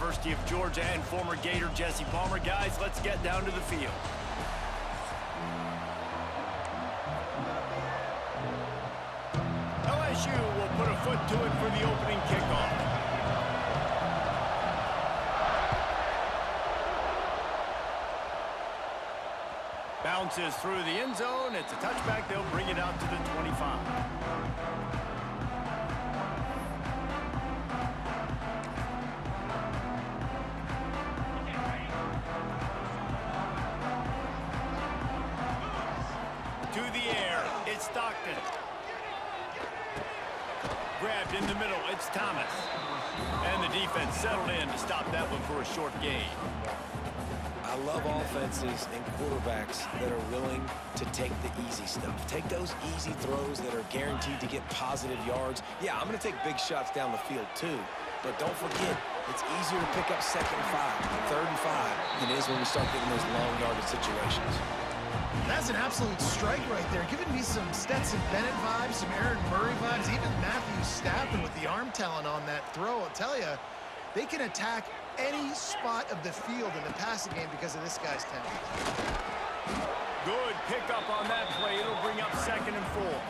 University of Georgia and former Gator Jesse Palmer. Guys, let's get down to the field. LSU will put a foot to it for the opening kickoff. Bounces through the end zone. It's a touchback. They'll bring it out to the 25. To the air, it's Stockton. Grabbed in the middle, it's Thomas. And the defense settled in to stop that one for a short gain. I love offenses and quarterbacks that are willing to take the easy stuff. Take those easy throws that are guaranteed to get positive yards. Yeah, I'm going to take big shots down the field too. But don't forget, it's easier to pick up 2nd and 5, 3rd and 5 than it is when we start getting those long yardage situations. That's an absolute strike right there. Giving me some Stetson Bennett vibes, some Aaron Murray vibes, even Matthew Stafford with the arm talent on that throw. I'll tell you, they can attack any spot of the field in the passing game because of this guy's talent. Good pickup on that play. It'll bring up 2nd and 4.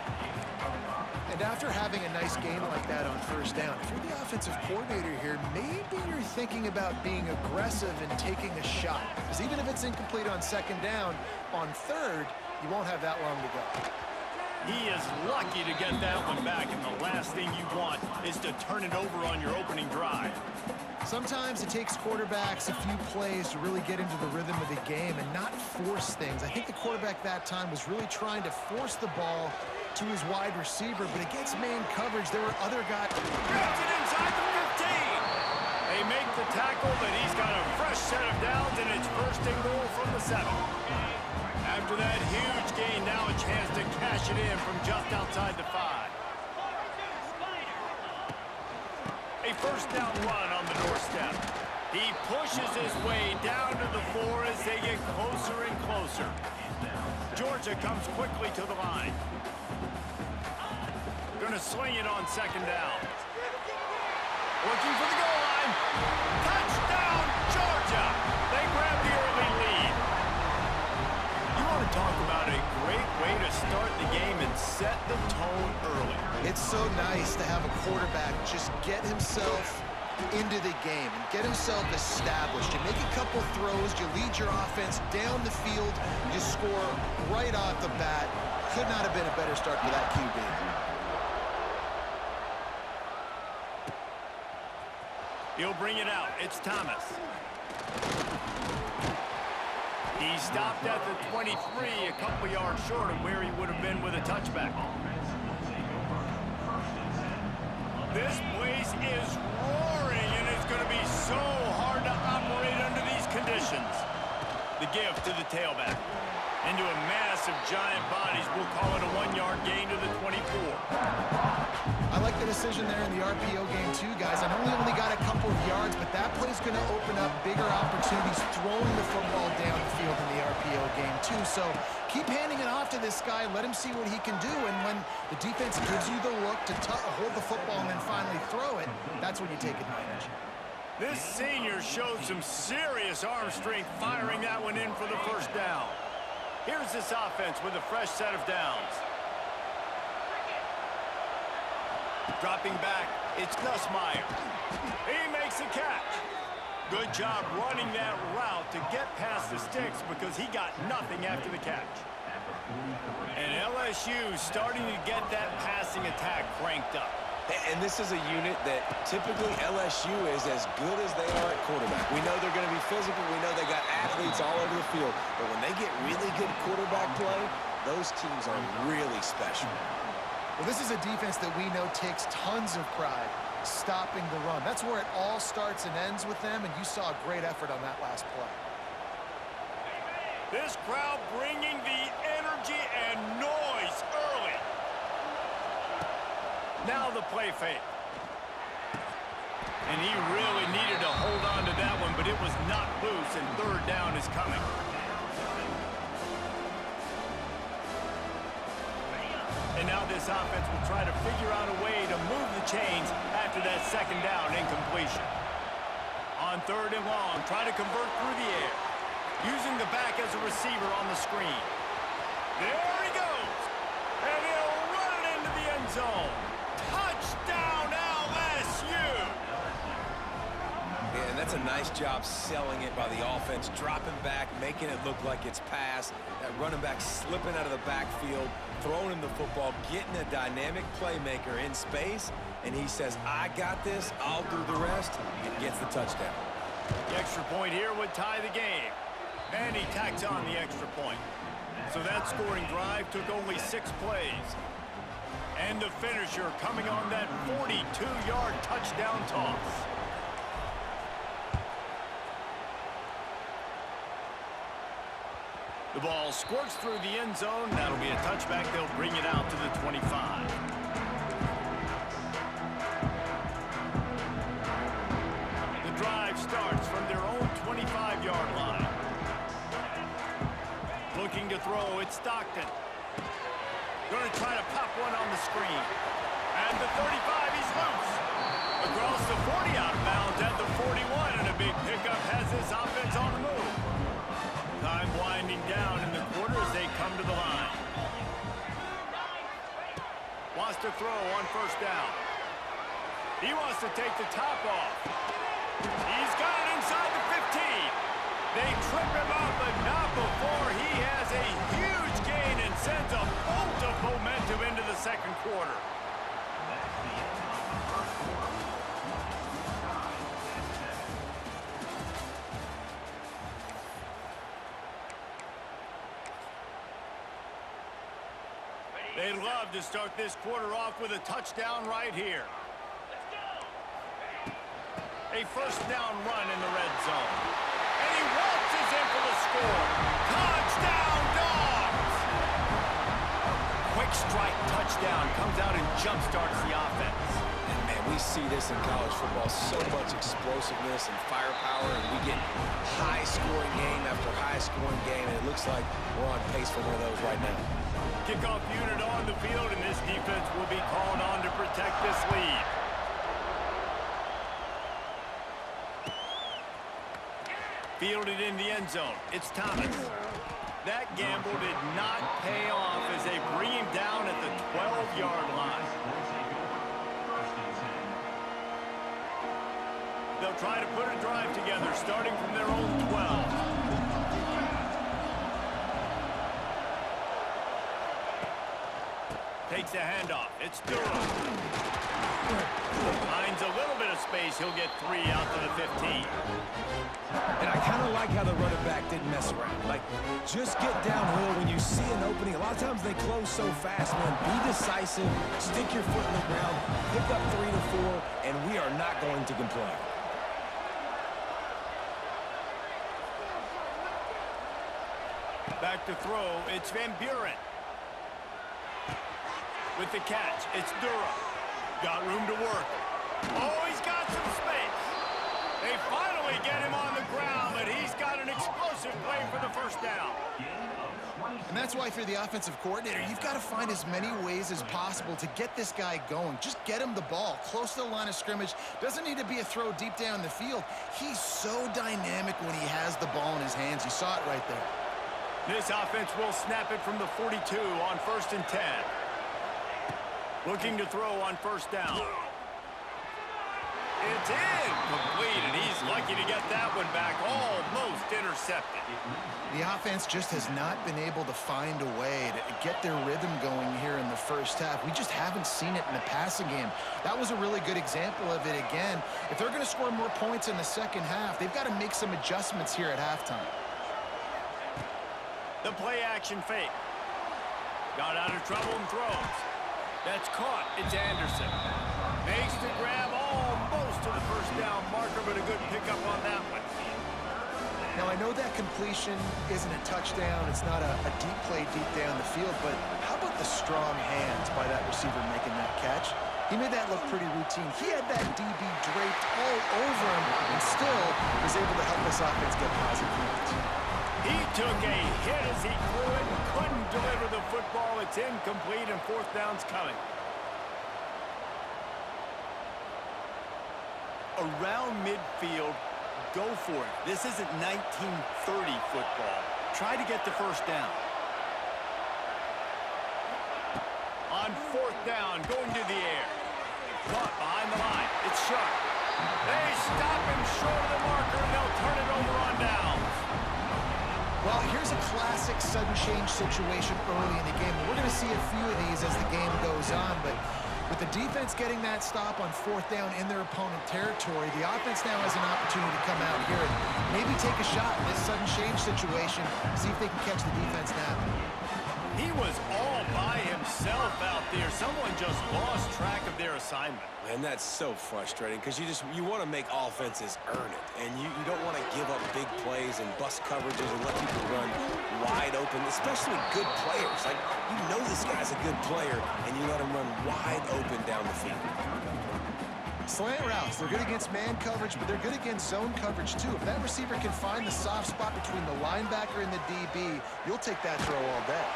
And after having a nice game like that on 1st down, if you're the offensive coordinator here, maybe you're thinking about being aggressive and taking a shot. Because even if it's incomplete on 2nd down, on 3rd, you won't have that long to go. He is lucky to get that one back, and the last thing you want is to turn it over on your opening drive. Sometimes it takes quarterbacks a few plays to really get into the rhythm of the game and not force things. I think the quarterback that time was really trying to force the ball to his wide receiver, but against man coverage, there were other guys. Grabs it inside the 15. They make the tackle, but he's got a fresh set of downs, and it's 1st and goal from the 7. After that huge gain, now a chance to cash it in from just outside the 5. A 1st down run on the doorstep. He pushes his way down to the 4 as they get closer and closer. Georgia comes quickly to the line. Gonna sling it on 2nd down. Looking for the goal line. Touchdown, Georgia! They grab the early lead. You want to talk about a great way to start the game and set the tone early. It's so nice to have a quarterback just get himself into the game and get himself established. You make a couple throws, you lead your offense down the field, you score right off the bat. Could not have been a better start for that QB. He'll bring it out. It's Thomas. He stopped at the 23, a couple yards short of where he would have been with a touchback. This place is roaring, and it's going to be so hard to operate under these conditions. The give to the tailback. Into a mass of giant bodies. We'll call it a 1-yard gain to the 24. I like the decision there in the RPO game too, guys. I know we only got a couple of yards, but that play's going to open up bigger opportunities throwing the football down the field in the RPO game too. So keep handing it off to this guy. Let him see what he can do. And when the defense gives you the look to hold the football and then finally throw it, that's when you take advantage. This senior showed some serious arm strength firing that one in for the 1st down. Here's this offense with a fresh set of downs. Dropping back, it's Nussmeier. He makes a catch. Good job running that route to get past the sticks because he got nothing after the catch. And LSU starting to get that passing attack cranked up. And this is a unit that typically LSU is as good as they are at quarterback. We know they're going to be physical. We know they got athletes all over the field. But when they get really good quarterback play, those teams are really special. Well, this is a defense that we know takes tons of pride stopping the run. That's where it all starts and ends with them, and you saw a great effort on that last play. This crowd bringing the energy and noise early. Now the play fake. And he really needed to hold on to that one, but it was knocked loose, and 3rd down is coming. And now this offense will try to figure out a way to move the chains after that 2nd down incompletion. On On 3rd and long, trying to convert through the air. Using the back as a receiver on the screen. There he goes. And he'll run it into the end zone. Touchdown, LSU. Yeah, and that's a nice job selling it by the offense, dropping back, making it look like it's pass. That running back slipping out of the backfield, throwing him the football, getting a dynamic playmaker in space, and he says, I got this, I'll do the rest, and gets the touchdown. The extra point here would tie the game. And he tacks on the extra point. So that scoring drive took only 6 plays. And the finisher coming on that 42-yard touchdown toss. The ball squirts through the end zone. That'll be a touchback. They'll bring it out to the 25. The drive starts from their own 25-yard line. Looking to throw, it's Stockton. Going to try to pop one on the screen. At the 35, he's loose. Across the 40, out of bounds at the 41, and a big pickup has his offense on the move. Time winding down in the quarter as they come to the line. Wants to throw on 1st down. He wants to take the top off. He's got it inside the 15. They trip him up, but not before he has a huge gain and sends a bolt of momentum into the 2nd quarter. They'd love to start this quarter off with a touchdown right here. A 1st down run in the red zone. And he waltzes in for the score. Touchdown, Dogs! Quick strike touchdown comes out and jump-starts the offense. And, man, we see this in college football, so much explosiveness and firepower, and we get high-scoring game after high-scoring game, and it looks like we're on pace for one of those right now. Kickoff unit on the field, and this defense will be called on to protect this lead. Fielded in the end zone. It's Thomas. That gamble did not pay off as they bring him down at the 12-yard line. They'll try to put a drive together, starting from their own 12. Takes the handoff. It's Durham. Finds a little bit of space. He'll get 3 out to the 15. And I kind of like how the running back didn't mess around. Like, just get downhill when you see an opening. A lot of times they close so fast, man. Be decisive, stick your foot in the ground, pick up 3 to 4, and we are not going to complain. Back to throw. It's Van Buren. With the catch, it's Durham. Got room to work. Oh, he's got some space. They finally get him on the ground, but he's got an explosive play for the 1st down. And that's why if you're the offensive coordinator, you've got to find as many ways as possible to get this guy going. Just get him the ball close to the line of scrimmage. Doesn't need to be a throw deep down the field. He's so dynamic when he has the ball in his hands. You saw it right there. This offense will snap it from the 42 on 1st and 10. Looking to throw on 1st down. It's incomplete, and he's lucky to get that one back, almost intercepted. The offense just has not been able to find a way to get their rhythm going here in the 1st half. We just haven't seen it in the passing game. That was a really good example of it again. If they're going to score more points in the 2nd half, they've got to make some adjustments here at halftime. The play-action fake. Got out of trouble and throws. That's caught. It's Anderson. Makes the grab almost to the 1st down marker, but a good pickup on that one. Now, I know that completion isn't a touchdown. It's not a deep play deep down the field, but how about the strong hands by that receiver making that catch? He made that look pretty routine. He had that DB draped all over him and still was able to help this offense get positive points. He took a hit as he threw it and couldn't deliver the football. It's incomplete, and 4th down's coming. Around midfield, go for it. This isn't 1930 football. Try to get the first down. On fourth down, going to the air. Caught behind the line. It's sharp. They stop him short of the marker, and they'll turn it over on downs. Well, here's a classic sudden change situation early in the game. We're going to see a few of these as the game goes on, but with the defense getting that stop on fourth down in their opponent territory, the offense now has an opportunity to come out here and maybe take a shot in this sudden change situation, see if they can catch the defense napping. He was all by himself out there. Someone just lost track of their assignment. And that's so frustrating because you want to make offenses earn it. And you don't want to give up big plays and bust coverages and let people run wide open, especially good players. Like, you know this guy's a good player, and you let him run wide open down the field. Slant routes, they're good against man coverage, but they're good against zone coverage too. If that receiver can find the soft spot between the linebacker and the DB, you'll take that throw all day.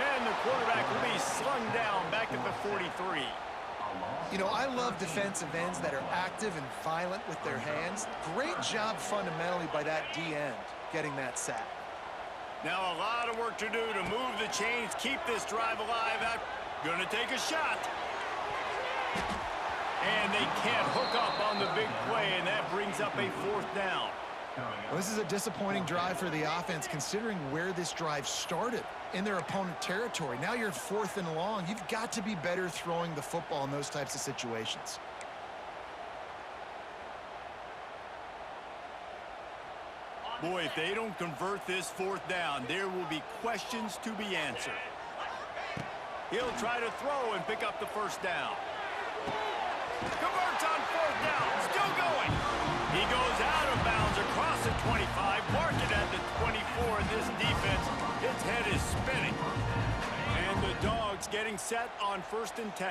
And the quarterback will be slung down back at the 43. You know, I love defensive ends that are active and violent with their hands. Great job fundamentally by that D-end getting that sack. Now a lot of work to do to move the chains, keep this drive alive. Gonna take a shot. And they can't hook up on the big play, and that brings up a fourth down. Well, this is a disappointing drive for the offense, considering where this drive started in their opponent territory. Now you're fourth and long. You've got to be better throwing the football in those types of situations. Boy, if they don't convert this fourth down, there will be questions to be answered. He'll try to throw and pick up the first down. Converts on fourth down, still going. He goes out of bounds across the 25, mark it at the 24, and this defense, its head is spinning. And the Dogs getting set on 1st and 10.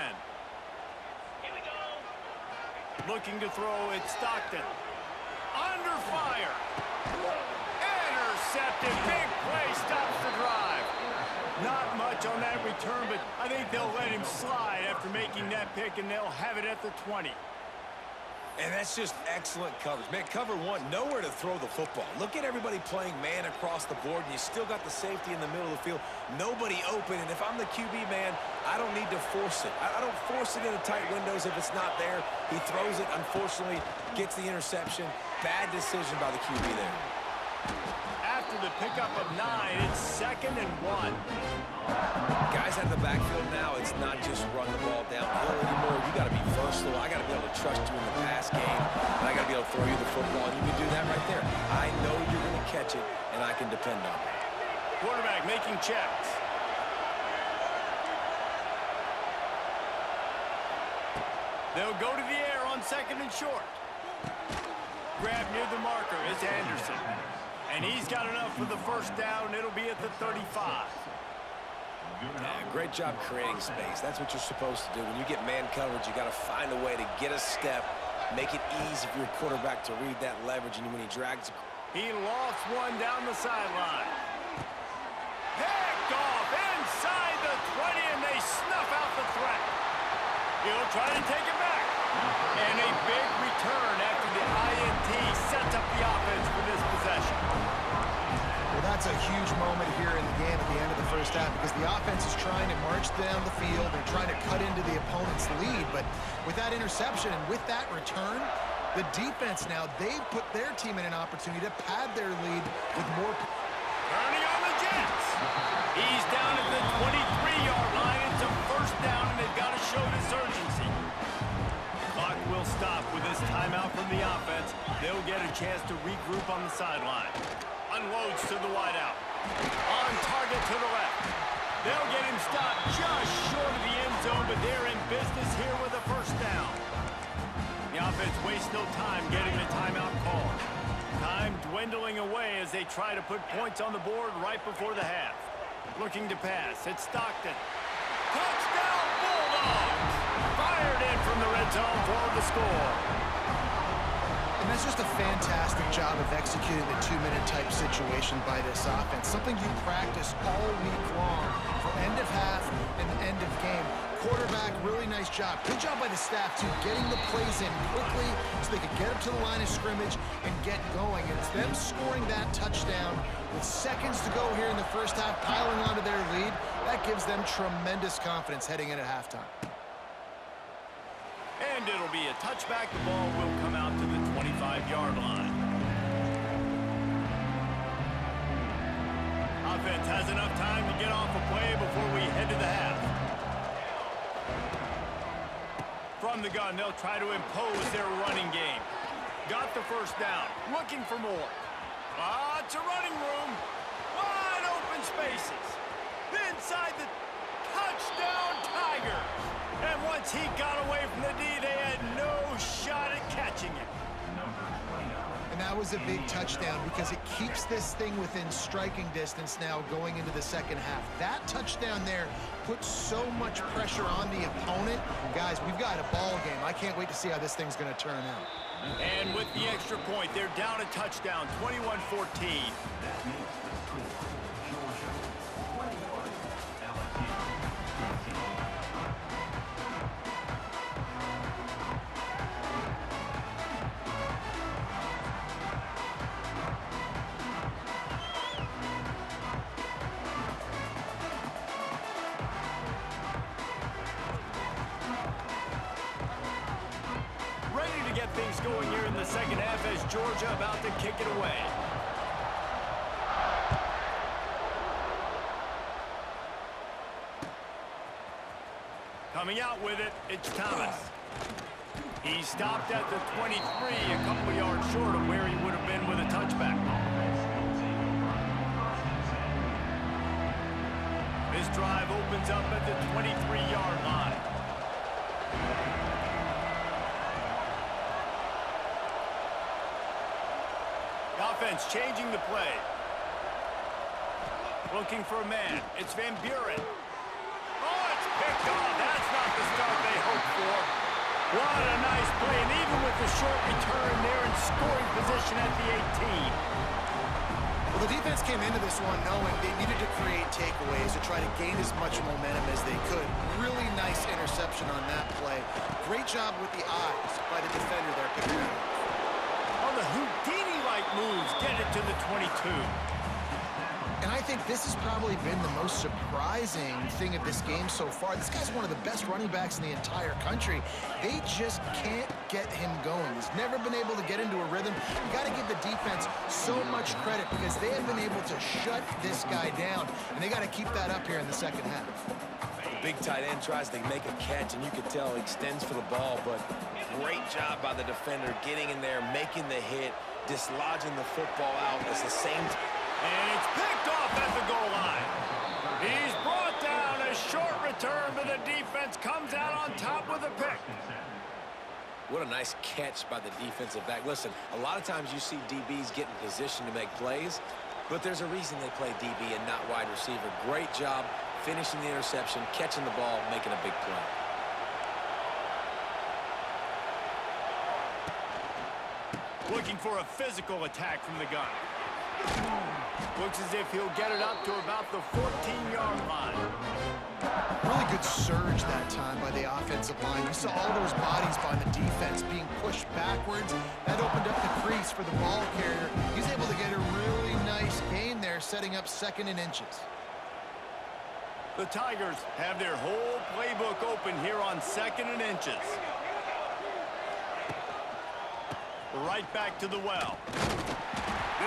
Here we go. Looking to throw, it's Stockton. Under fire. Intercepted, big play, stops the drive. Not much on that return, but I think they'll let him slide after making that pick, and they'll have it at the 20. And that's just excellent coverage. Man, cover one, nowhere to throw the football. Look at everybody playing man across the board, and you still got the safety in the middle of the field. Nobody open, and if I'm the QB, man, I don't need to force it. I don't force it into tight windows if it's not there. He throws it, unfortunately, gets the interception. Bad decision by the QB there. After the pickup of 9, it's 2nd and 1. Guys out of the backfield now, it's not just run the ball downhill anymore. You got to be versatile. I got to be able to trust you in the pass game, and I got to be able to throw you the football, and you can do that right there. I know you're going to catch it, and I can depend on it. Quarterback making checks. They'll go to the air on 2nd and short. Grab near the marker is Anderson. And he's got enough for the first down. It'll be at the 35. Yeah, great job creating space. That's what you're supposed to do. When you get man coverage, you got to find a way to get a step, make it easy for your quarterback to read that leverage, and when he drags... He lost one down the sideline. Picked off inside the 20, and they snuff out the threat. He'll try to take it back. And a big return after the INT sets up the offense for this possession. Well, that's a huge moment here in the game at the end of the first half because the offense is trying to march down the field. They're trying to cut into the opponent's lead. But with that interception and with that return, the defense now, they've put their team in an opportunity to pad their lead with more... Turning on the Jets. He's down at the 23-yard line. It's a first down, and they've got to show this urgency. Clock will stop with this timeout from the offense. They'll get a chance to regroup on the sideline. Unloads to the wideout. On target to the left. They'll get him stopped just short of the end zone, but they're in business here with a first down. The offense wastes no time getting the timeout call. Time dwindling away as they try to put points on the board right before the half. Looking to pass. It's Stockton. Touchdown Bulldogs! Fired in from the red zone for the score. And that's just a fantastic job of executing the two-minute type situation by this offense. Something you practice all week long for end of half and end of game. quarterback, really nice job. Good job by the staff, too, getting the plays in quickly so they could get up to the line of scrimmage and get going. And it's them scoring that touchdown with seconds to go here in the first half, piling onto their lead. That gives them tremendous confidence heading in at halftime. And it'll be a touchback. The ball will come out to the 25-yard line. Offense has enough time to get off a play before we head to the half. From the gun, they'll try to impose their running game. Got the first down. Looking for more. Lots of running room. Wide open spaces. Inside the touchdown Tigers. And once he got away from the D, they had no shot at catching it. And that was a big touchdown because it keeps this thing within striking distance now going into the second half. That touchdown there puts so much pressure on the opponent. Guys, we've got a ball game. I can't wait to see how this thing's going to turn out. And with the extra point, they're down a touchdown, 21-14. Things going here in the second half as Georgia about to kick it away. Coming out with it, it's Thomas. He stopped at the 23, a couple of yards short of where he would have been with a touchback. This drive opens up at the 23-yard line. Offense changing the play. Looking for a man. It's Van Buren. Oh, it's picked off. That's not the start they hoped for. What a nice play. And even with the short return, they're in scoring position at the 18. Well, the defense came into this one knowing they needed to create takeaways to try to gain as much momentum as they could. Really nice interception on that play. Great job with the eyes by the defender there picking it up. On the Houdini-like moves, get it to the 22. And I think this has probably been the most surprising thing of this game so far. This guy's one of the best running backs in the entire country. They just can't get him going. He's never been able to get into a rhythm. You got to give the defense so much credit because they have been able to shut this guy down, and they got to keep that up here in the second half. Big tight end tries to make a catch, and you can tell he extends for the ball, but great job by the defender getting in there, making the hit, dislodging the football out at the same time. And it's picked off at the goal line. He's brought down, a short return, but the defense comes out on top with a pick. What a nice catch by the defensive back. Listen, a lot of times you see DBs get in position to make plays, but there's a reason they play DB and not wide receiver. Great job finishing the interception, catching the ball, making a big play. Looking for a physical attack from the gun. Looks as if he'll get it up to about the 14-yard line. Really good surge that time by the offensive line. You saw all those bodies by the defense being pushed backwards. That opened up the crease for the ball carrier. He's able to get a really nice gain there, setting up 2nd and inches. The Tigers have their whole playbook open here on 2nd and inches. Right back to the well.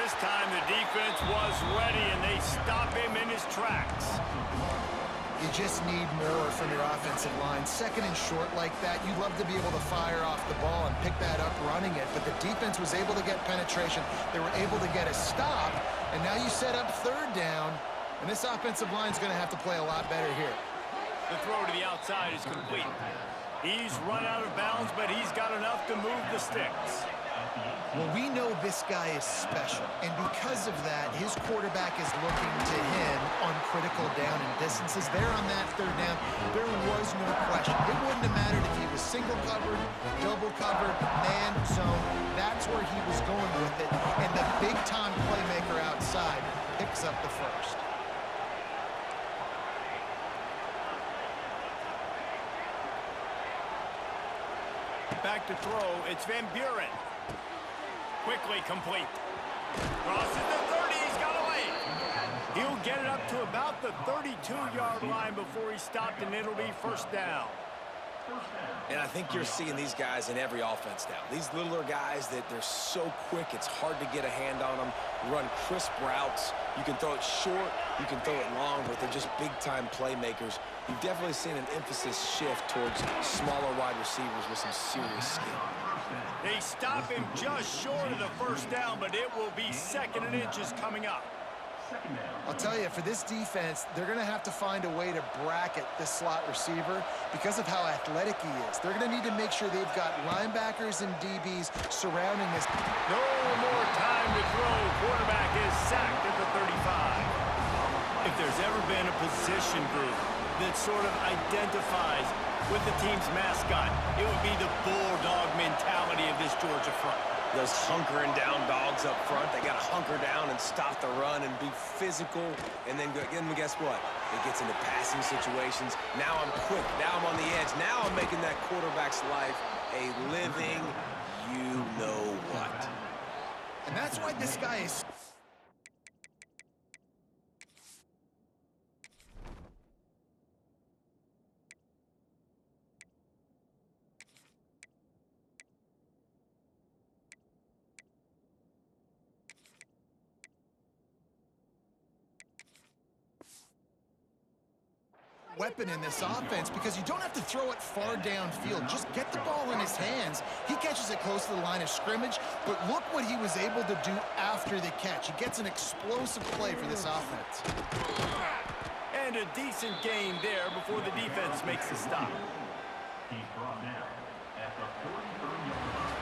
This time the defense was ready and they stop him in his tracks. You just need more from your offensive line. 2nd and short like that, you'd love to be able to fire off the ball and pick that up running it, but the defense was able to get penetration. They were able to get a stop, and now you set up 3rd down, and this offensive line is going to have to play a lot better here. The throw to the outside is complete. He's run out of bounds, but he's got enough to move the sticks. Well, we know this guy is special, and because of that, his quarterback is looking to him on critical down and distances. There on that 3rd down, there was no question. It wouldn't have mattered if he was single covered, double covered, man, zone. That's where he was going with it, and the big-time playmaker outside picks up the first. Back to throw, it's Van Buren. Quickly complete. Crosses the 30, he's got away. He'll get it up to about the 32-yard line before he's stopped, and it'll be first down. And I think you're seeing these guys in every offense now. These littler guys that they're so quick, it's hard to get a hand on them. Run crisp routes. You can throw it short, you can throw it long, but they're just big-time playmakers. You've definitely seen an emphasis shift towards smaller wide receivers with some serious skill. They stop him just short of the first down, but it will be 2nd and inches coming up. I'll tell you, for this defense, they're going to have to find a way to bracket this slot receiver because of how athletic he is. They're going to need to make sure they've got linebackers and DBs surrounding this. No more time to throw. Quarterback is sacked at the 35. If there's ever been a position group that sort of identifies with the team's mascot, it would be the bulldog mentality of this Georgia front. Those hunkering down dogs up front, they got to hunker down and stop the run and be physical. And then guess what? It gets into passing situations. Now I'm quick. Now I'm on the edge. Now I'm making that quarterback's life a living you-know-what. And that's why this guy is... weapon in this offense because you don't have to throw it far downfield. Just get the ball in his hands. He catches it close to the line of scrimmage, but look what he was able to do after the catch. He gets an explosive play for this offense. And a decent gain there before the defense makes the stop. He's brought down at the 43-yard line.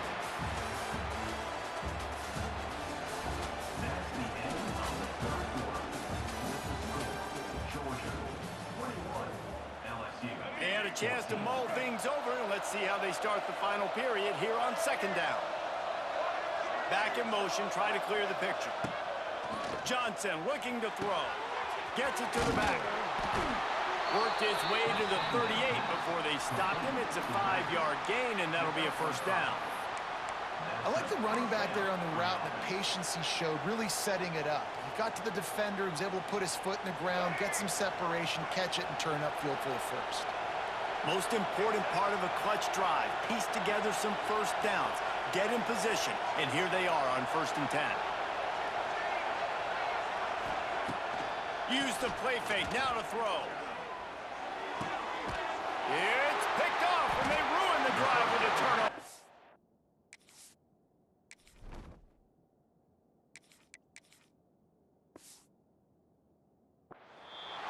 That's the end of the third quarter. Georgia 21, LSU. They had a chance to mull things over, and let's see how they start the final period here on 2nd down. Back in motion, try to clear the picture. Johnson looking to throw. Gets it to the back. Worked his way to the 38 before they stopped him. It's a 5-yard gain, and that'll be a first down. I like the running back there on the route and the patience he showed, really setting it up. He got to the defender, he was able to put his foot in the ground, get some separation, catch it, and turn upfield for the first. Most important part of a clutch drive, piece together some first downs, get in position, and here they are on 1st and 10. Use the play fake, now to throw. It's picked off, and they ruin the drive with a turnover.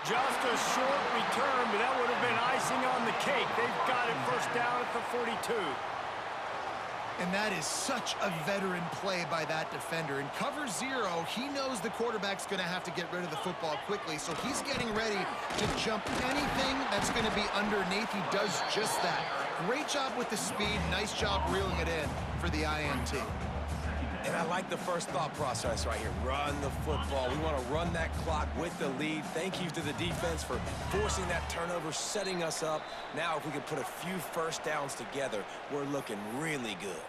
Just a short return, but that would have been icing on the cake. They've got it first down at the 42. And that is such a veteran play by that defender. In cover 0, he knows the quarterback's going to have to get rid of the football quickly, so he's getting ready to jump anything that's going to be underneath. He does just that. Great job with the speed. Nice job reeling it in for the INT. And I like the first thought process right here. Run the football. We want to run that clock with the lead. Thank you to the defense for forcing that turnover, setting us up. Now, if we could put a few first downs together, we're looking really good.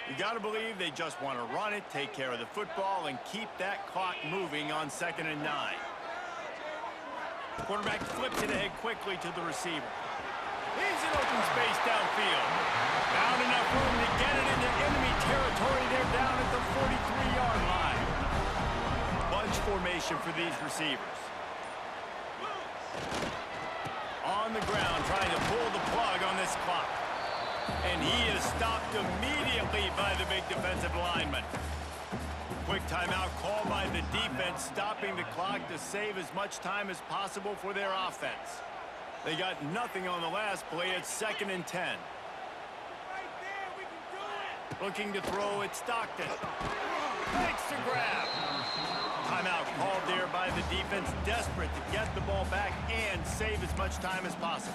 You got to believe they just want to run it, take care of the football, and keep that clock moving on 2nd and 9. Quarterback flips it ahead quickly to the receiver. He's in open space downfield. Found enough room to get it into enemy territory. They're down at the 43-yard line. Bunch formation for these receivers. On the ground, trying to pull the plug on this clock. And he is stopped immediately by the big defensive lineman. Quick timeout called by the defense, stopping the clock to save as much time as possible for their offense. They got nothing on the last play. It's 2nd and 10. Looking to throw, it's Stockton. Makes the grab. Timeout called there by the defense, desperate to get the ball back and save as much time as possible.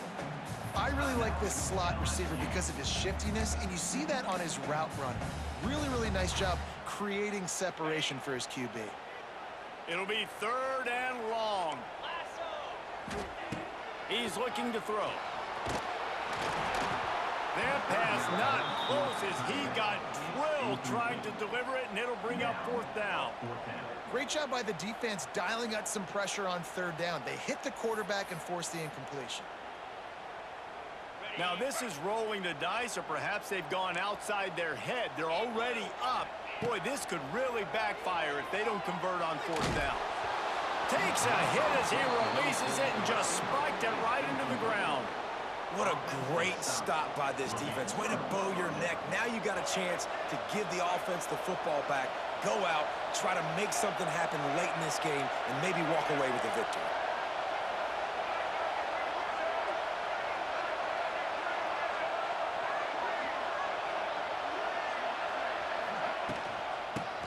I really like this slot receiver because of his shiftiness, and you see that on his route run. Really, really nice job creating separation for his QB. It'll be 3rd and long. He's looking to throw. That pass not close as he got drilled trying to deliver it, and it'll bring up 4th down. Great job by the defense dialing up some pressure on 3rd down. They hit the quarterback and forced the incompletion. Now this is rolling the dice, or perhaps they've gone outside their head. They're already up. Boy, this could really backfire if they don't convert on 4th down. Takes a hit as he releases it and just spiked it right into the ground. What a great stop by this defense. Way to bow your neck. Now you got a chance to give the offense the football back, go out, try to make something happen late in this game, and maybe walk away with a victory.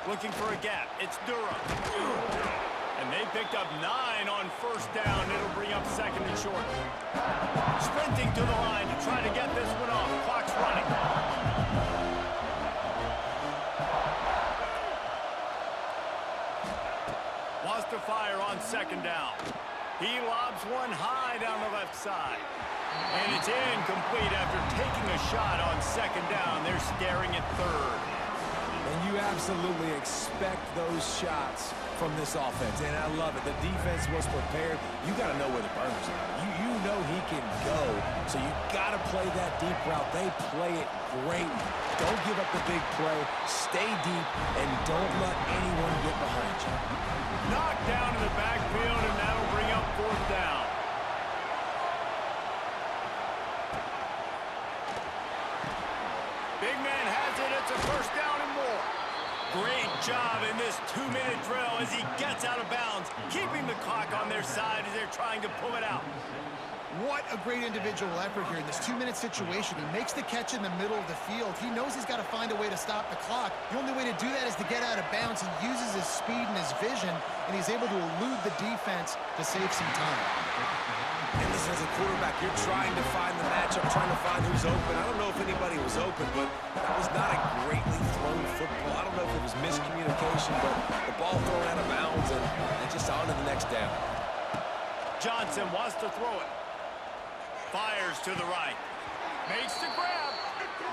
Looking for a gap. It's Durham. And they picked up 9 on 1st down. It'll bring up 2nd and short. Sprinting to the line to try to get this one off. Clock's running. Wants to fire on 2nd down. He lobs one high down the left side. And it's incomplete after taking a shot on 2nd down. They're staring at 3rd. And you absolutely expect those shots from this offense, and I love it. The defense was prepared. You got to know where the burners are. You know he can go, so you got to play that deep route. They play it great. Don't give up the big play. Stay deep, and don't let anyone get behind you. Knocked down in the backfield, and that'll bring up 4th down. Big man has it. It's a 1st down and more. Great job in this 2-minute drill as he gets out of bounds, keeping the clock on their side as they're trying to pull it out. What a great individual effort here in this 2-minute situation. He makes the catch in the middle of the field. He knows he's got to find a way to stop the clock. The only way to do that is to get out of bounds. He uses his speed and his vision, and he's able to elude the defense to save some time. And listen, as a quarterback, you're trying to find the matchup, trying to find who's open. I don't know if anybody was open, but that was not a greatly thrown football. I don't know if it was miscommunication, but the ball thrown out of bounds and just on to the next down. Johnson wants to throw it. Fires to the right. Makes the grab.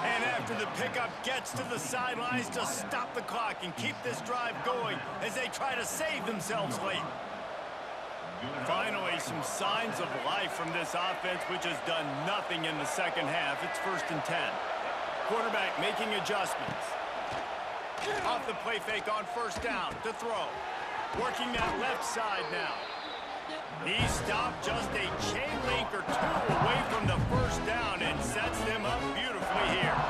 And after the pickup, gets to the sidelines to stop the clock and keep this drive going as they try to save themselves late. Finally, some signs of life from this offense, which has done nothing in the 2nd half. It's 1st and 10. Quarterback making adjustments. Off the play fake on 1st down to throw. Working that left side now. He stopped just a chain link or 2 away from the 1st down and sets them up beautifully here.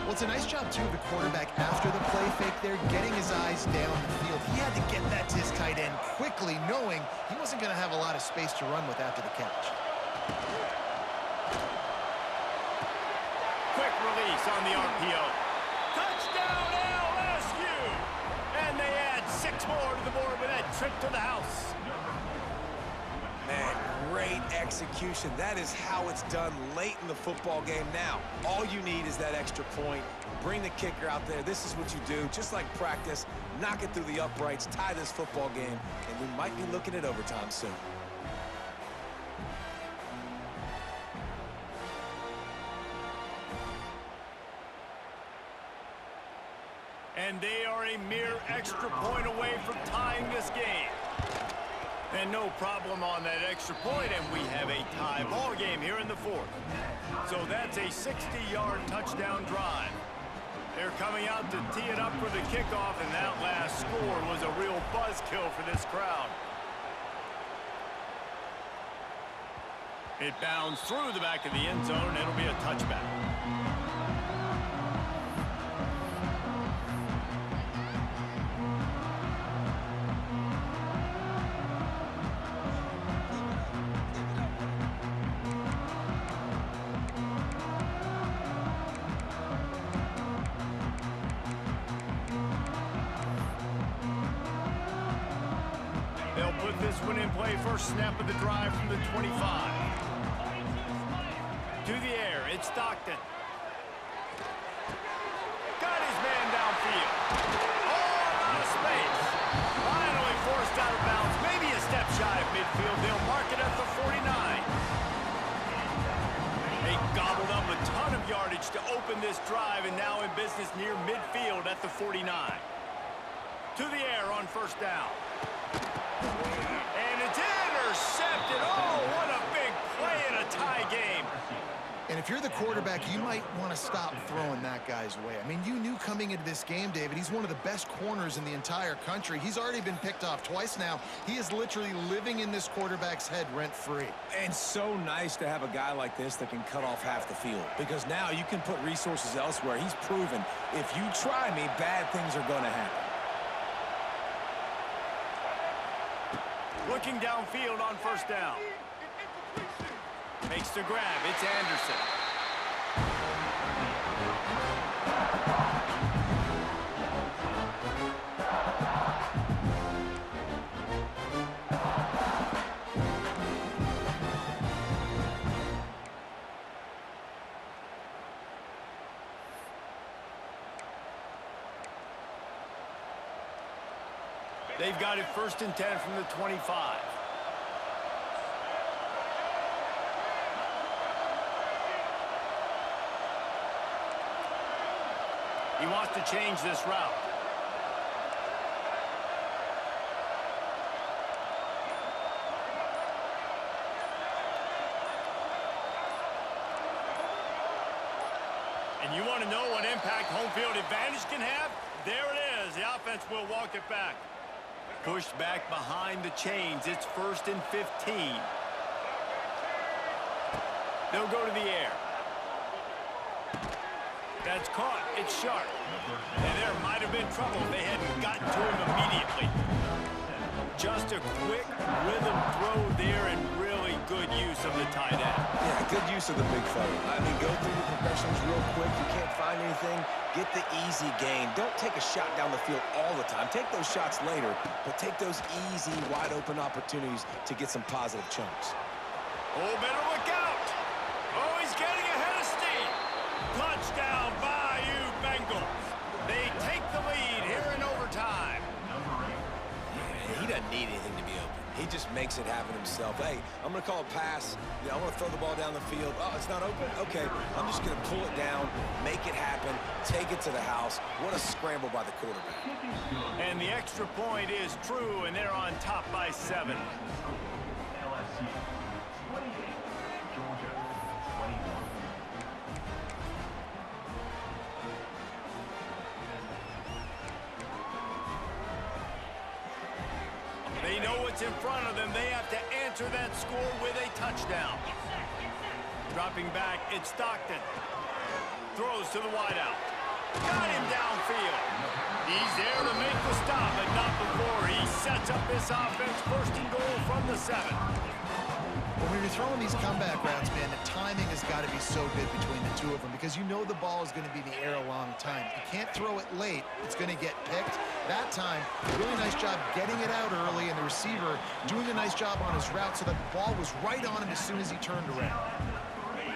Well, it's a nice job, too, of the quarterback after the play fake there, getting his eyes down the field. He had to get that to his tight end quickly, knowing he wasn't going to have a lot of space to run with after the catch. Quick release on the RPO. Touchdown, LSU! And they add 6 more to the board with that trip to the house. Man, great execution. That is how it's done late in the football game. Now, all you need is that extra point. Bring the kicker out there. This is what you do, just like practice. Knock it through the uprights, tie this football game, and we might be looking at overtime soon. And they are a mere extra point away from tying this game. And no problem on that extra point, and we have a tie ball game here in the 4th. So that's a 60-yard touchdown drive. They're coming out to tee it up for the kickoff, and that last score was a real buzzkill for this crowd. It bounds through the back of the end zone, and it'll be a touchback. They'll put this one in play. First snap of the drive from the 25. To the air, it's Stockton. Got his man downfield. Oh, a lot of space. Finally forced out of bounds. Maybe a step shy of midfield. They'll mark it at the 49. They gobbled up a ton of yardage to open this drive, and now in business near midfield at the 49. To the air on first down. And it's intercepted. Oh, what a big play in a tie game. And if you're the quarterback, you might want to stop throwing that guy's way. I mean, you knew coming into this game, David, he's one of the best corners in the entire country. He's already been picked off twice now. He is literally living in this quarterback's head rent-free. And so nice to have a guy like this that can cut off half the field, because now you can put resources elsewhere. He's proven, if you try me, bad things are going to happen. Looking downfield on first down. Makes the grab. It's Anderson. They've got it 1st and 10 from the 25. He wants to change this route. And you want to know what impact home field advantage can have? There it is. The offense will walk it back. Pushed back behind the chains. It's 1st and 15. They'll go to the air. That's caught. It's sharp. And there might have been trouble if they hadn't gotten to him immediately. Just a quick rhythm throw there and really good use of the tight end. Yeah, good use of the big fella. I mean, go through the progressions real quick. You can't find anything. Get the easy gain. Don't take a shot down the field all the time. Take those shots later, but take those easy, wide-open opportunities to get some positive chunks. Oh, better look out. Oh, he's getting ahead of steam. Touchdown, Bayou Bengals. They take the lead here in overtime. Yeah, he doesn't need anything to be open. He just makes it happen himself. Hey, I'm going to call a pass. I want to throw the ball down the field. Oh, it's not open? Okay, I'm just going to pull it down, make it happen, take it to the house. What a scramble by the quarterback. And the extra point is true, and they're on top by 7. LSU 28, Georgia 21. They know what's in front of them. They have to answer that score with a touchdown. Dropping back, it's Stockton. Throws to the wideout. Got him downfield. He's there to make the stop, but not before he sets up this offense 1st and goal from the 7. Well, when you're throwing these comeback routes, man, the timing has got to be so good between the two of them, because you know the ball is going to be in the air a long time. You can't throw it late. It's going to get picked. That time, really nice job getting it out early, and the receiver doing a nice job on his route so that the ball was right on him as soon as he turned around.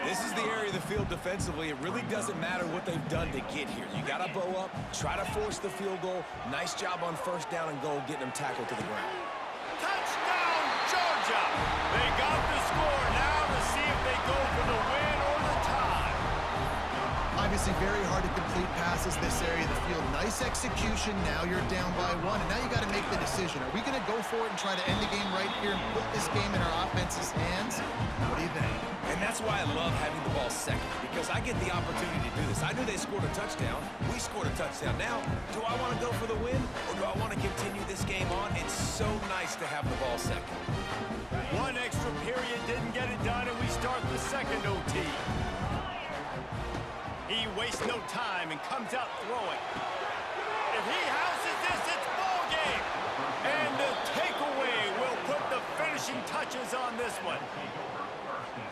This is the area of the field defensively. It really doesn't matter what they've done to get here. You got to bow up, try to force the field goal. Nice job on 1st down and goal, getting them tackled to the ground. Touchdown, Georgia! They got the score now to see if they go for the win or the tie. Obviously, very hard to complete passes this area of the field. Nice execution. Now you're down by 1, and now you got to make the decision. Are we going to go for it and try to end the game right here and put this game in our offense's hands? What do you think? And that's why I love having the ball second, because I get the opportunity to do this. I knew they scored a touchdown. We scored a touchdown. Now, do I want to go for the win, or do I want to continue this game on? It's so nice to have the ball second. One extra period didn't get it done, and we start the second OT. He wastes no time and comes out throwing. If he houses this, it's ball game. And the takeaway will put the finishing touches on this one.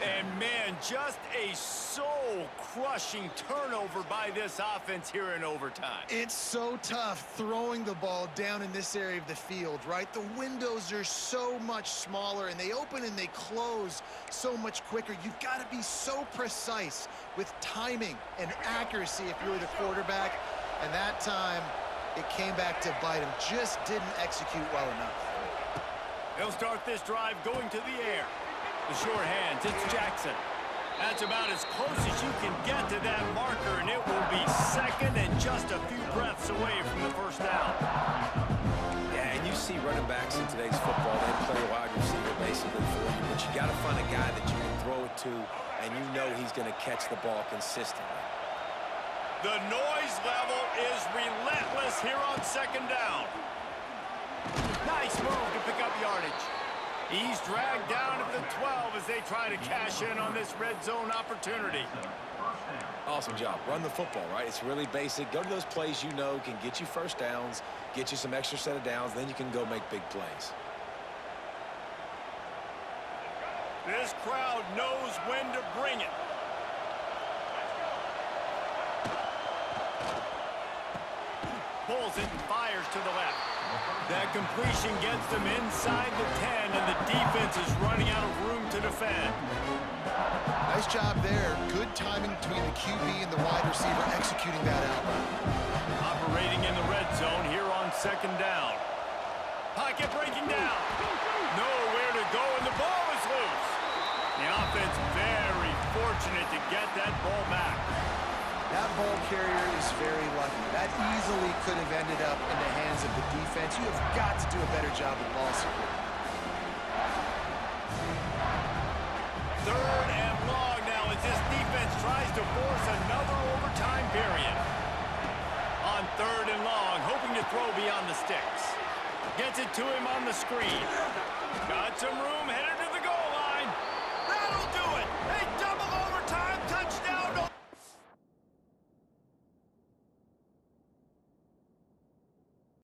And, man, just a soul-crushing turnover by this offense here in overtime. It's so tough throwing the ball down in this area of the field, right? The windows are so much smaller, and they open and they close so much quicker. You've got to be so precise with timing and accuracy if you're the quarterback. And that time, it came back to bite him. Just didn't execute well enough. They'll start this drive going to the air. The short hands, it's Jackson. That's about as close as you can get to that marker, and it will be second and just a few breaths away from the first down. Yeah, and you see running backs in today's football, they play wide receiver basically for you, but you got to find a guy that you can throw it to, and you know he's going to catch the ball consistently. The noise level is relentless here on second down. Nice move to pick up yardage. He's dragged down at the 12 as they try to cash in on this red zone opportunity. Awesome job. Run the football, right? It's really basic. Go to those plays you know can get you first downs, get you some extra set of downs, then you can go make big plays. This crowd knows when to bring it. Pulls it and fires to the left. That completion gets them inside the 10, and the defense is running out of room to defend. Nice job there. Good timing between the QB and the wide receiver executing that out route. Operating in the red zone here on second down. Pocket breaking down. Nowhere to go, and the ball is loose. The offense very fortunate to get that ball back. That ball carrier is very lucky. That easily could have ended up in the hands of the defense. You have got to do a better job with ball security. Third and long now as this defense tries to force another overtime period. On third and long, hoping to throw beyond the sticks. Gets it to him on the screen. Got some room, headed to